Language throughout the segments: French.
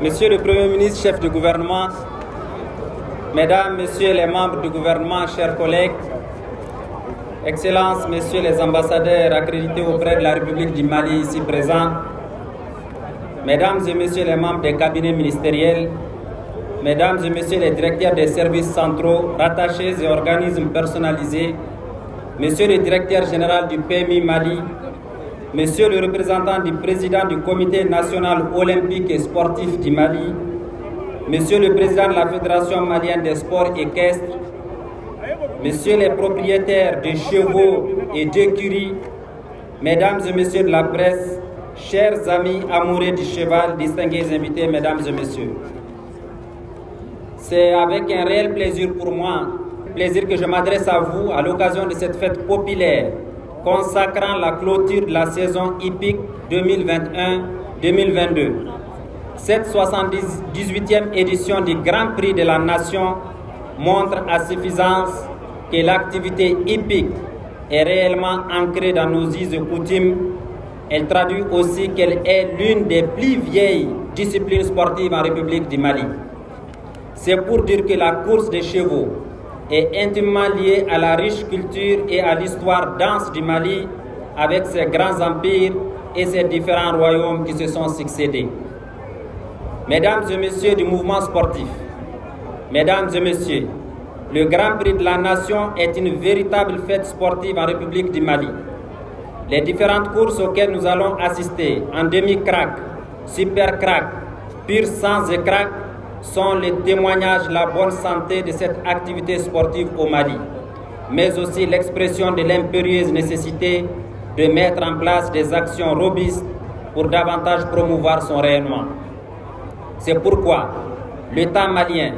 Monsieur le Premier ministre, chef du gouvernement, Mesdames, Messieurs les membres du gouvernement, chers collègues, Excellences, Messieurs les ambassadeurs accrédités auprès de la République du Mali ici présents, Mesdames et Messieurs les membres des cabinets ministériels, Mesdames et Messieurs les directeurs des services centraux, rattachés et organismes personnalisés, Monsieur le directeur général du PMI Mali, Monsieur le représentant du président du Comité national olympique et sportif du Mali, Monsieur le président de la Fédération malienne des sports équestres, Messieurs les propriétaires de chevaux et d'écuries, Mesdames et Messieurs de la presse, chers amis amoureux du cheval, distingués invités, Mesdames et Messieurs. C'est avec un réel plaisir pour moi, que je m'adresse à vous à l'occasion de cette fête populaire consacrant la clôture de la saison hippique 2021-2022. Cette 78e édition du Grand Prix de la Nation montre à suffisance que l'activité hippique est réellement ancrée dans nos us et coutumes. Elle traduit aussi qu'elle est l'une des plus vieilles disciplines sportives en République du Mali. C'est pour dire que la course des chevaux est intimement liée à la riche culture et à l'histoire dense du Mali avec ses grands empires et ses différents royaumes qui se sont succédés. Mesdames et Messieurs du mouvement sportif, Mesdames et Messieurs, le Grand Prix de la Nation est une véritable fête sportive en République du Mali. Les différentes courses auxquelles nous allons assister, en demi-crack, super crack, pur sans et crack, sont les témoignages de la bonne santé de cette activité sportive au Mali, mais aussi l'expression de l'impérieuse nécessité de mettre en place des actions robustes pour davantage promouvoir son rayonnement. C'est pourquoi l'État malien,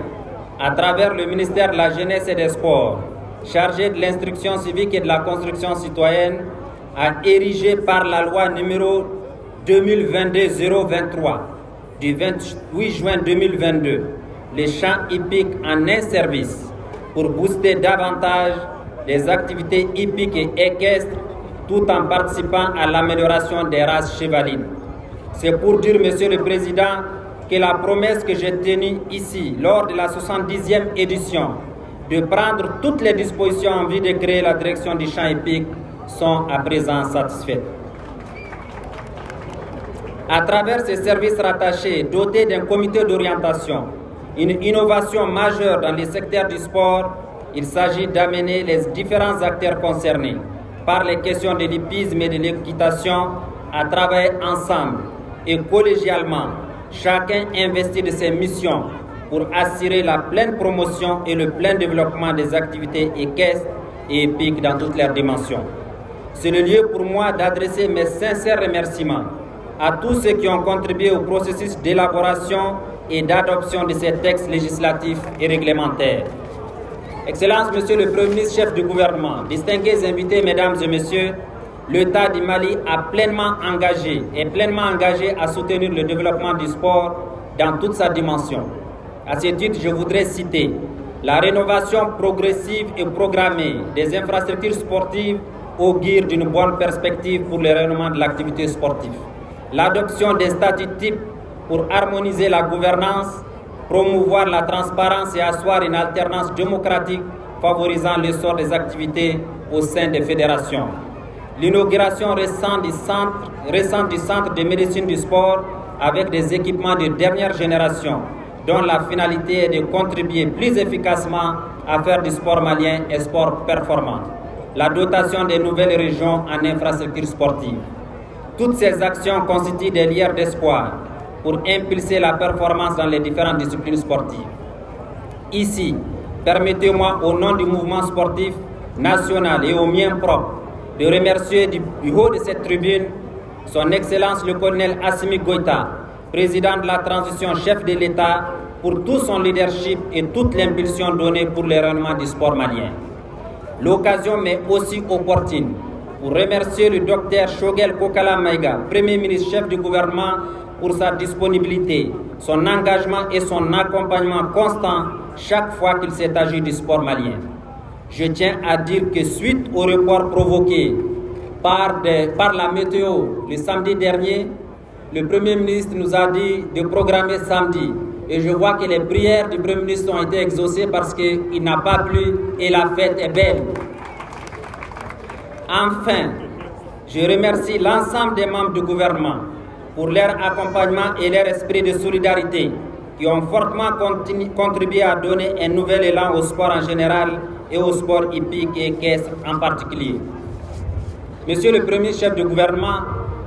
à travers le ministère de la Jeunesse et des Sports, chargé de l'instruction civique et de la construction citoyenne, a érigé par la loi numéro 2022-023 du 28 juin 2022 les champs hippiques en un service pour booster davantage les activités hippiques et équestres tout en participant à l'amélioration des races chevalines. C'est pour dire, Monsieur le Président, que la promesse que j'ai tenue ici lors de la 70e édition de prendre toutes les dispositions en vue de créer la direction du champ hippique sont à présent satisfaites. À travers ces services rattachés dotés d'un comité d'orientation, une innovation majeure dans les secteurs du sport, il s'agit d'amener les différents acteurs concernés par les questions de l'hippisme et de l'équitation à travailler ensemble et collégialement, chacun investi de ses missions pour assurer la pleine promotion et le plein développement des activités équestres et hippiques dans toutes leurs dimensions. C'est le lieu pour moi d'adresser mes sincères remerciements à tous ceux qui ont contribué au processus d'élaboration et d'adoption de ces textes législatifs et réglementaires. Excellences, Monsieur le Premier ministre, chef du gouvernement, distingués invités, Mesdames et Messieurs, l'État du Mali est pleinement engagé à soutenir le développement du sport dans toute sa dimension. À ce titre, je voudrais citer la rénovation progressive et programmée des infrastructures sportives augure d'une bonne perspective pour le rayonnement de l'activité sportive. L'adoption des statuts types pour harmoniser la gouvernance, promouvoir la transparence et asseoir une alternance démocratique favorisant l'essor des activités au sein des fédérations. L'inauguration récente du centre de médecine du sport avec des équipements de dernière génération dont la finalité est de contribuer plus efficacement à faire du sport malien un sport performant. La dotation des nouvelles régions en infrastructures sportives. Toutes ces actions constituent des lières d'espoir pour impulser la performance dans les différentes disciplines sportives. Ici, permettez-moi au nom du mouvement sportif national et au mien propre de remercier du haut de cette tribune son Excellence le colonel Assimi Goïta, président de la transition chef de l'État, pour tout son leadership et toute l'impulsion donnée pour le rayonnement du sport malien. L'occasion m'est aussi opportune pour remercier le docteur Choguel Kokala Maïga, Premier ministre chef du gouvernement, pour sa disponibilité, son engagement et son accompagnement constant chaque fois qu'il s'est agi du sport malien. Je tiens à dire que suite au report provoqué par la météo le samedi dernier, le Premier ministre nous a dit de programmer samedi. Et je vois que les prières du Premier ministre ont été exaucées parce qu'il n'a pas plu et la fête est belle. Enfin, je remercie l'ensemble des membres du gouvernement pour leur accompagnement et leur esprit de solidarité qui ont fortement contribué à donner un nouvel élan au sport en général et au sport hippique et équestre en particulier. Monsieur le Premier chef de gouvernement,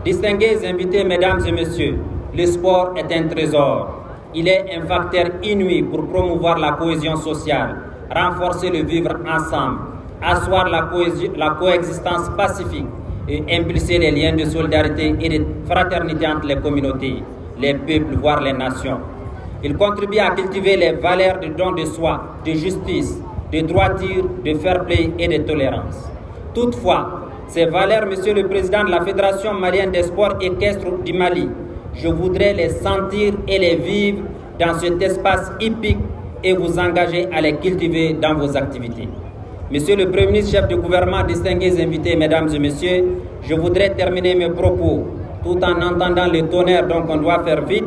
distingués invités, mesdames et messieurs, le sport est un trésor. Il est un facteur inouï pour promouvoir la cohésion sociale, renforcer le vivre ensemble, asseoir la coexistence pacifique et impulser les liens de solidarité et de fraternité entre les communautés, les peuples, voire les nations. Il contribue à cultiver les valeurs de don de soi, de justice, de droiture, de fair play et de tolérance. Toutefois, ces valeurs, Monsieur le Président de la Fédération malienne des sports équestres du Mali, je voudrais les sentir et les vivre dans cet espace hippique et vous engager à les cultiver dans vos activités. Monsieur le Premier ministre, chef de gouvernement, distingués invités, mesdames et messieurs, je voudrais terminer mes propos tout en entendant le tonnerre, donc on doit faire vite,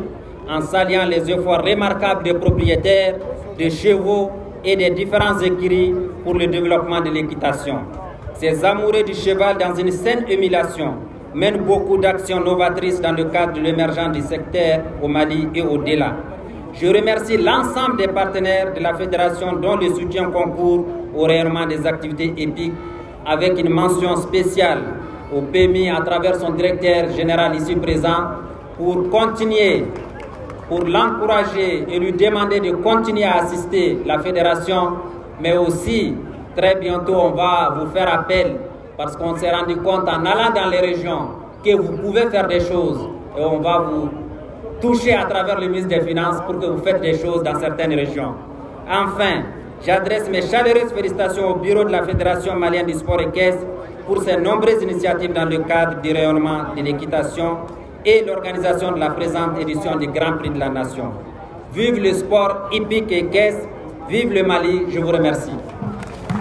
en saluant les efforts remarquables des propriétaires, des chevaux et des différents écuries pour le développement de l'équitation. Ces amoureux du cheval dans une saine émulation mènent beaucoup d'actions novatrices dans le cadre de l'émergence du secteur au Mali et au-delà. Je remercie l'ensemble des partenaires de la Fédération dont le soutien concourt au rayonnement des activités hippiques, avec une mention spéciale au PMI à travers son directeur général ici présent pour l'encourager et lui demander de continuer à assister la Fédération, mais aussi très bientôt on va vous faire appel parce qu'on s'est rendu compte en allant dans les régions que vous pouvez faire des choses et on va vous toucher à travers le ministre des Finances pour que vous faites des choses dans certaines régions. Enfin, j'adresse mes chaleureuses félicitations au bureau de la Fédération malienne du sport équestre pour ses nombreuses initiatives dans le cadre du rayonnement de l'équitation et l'organisation de la présente édition du Grand Prix de la Nation. Vive le sport hippique et équestre, vive le Mali, je vous remercie.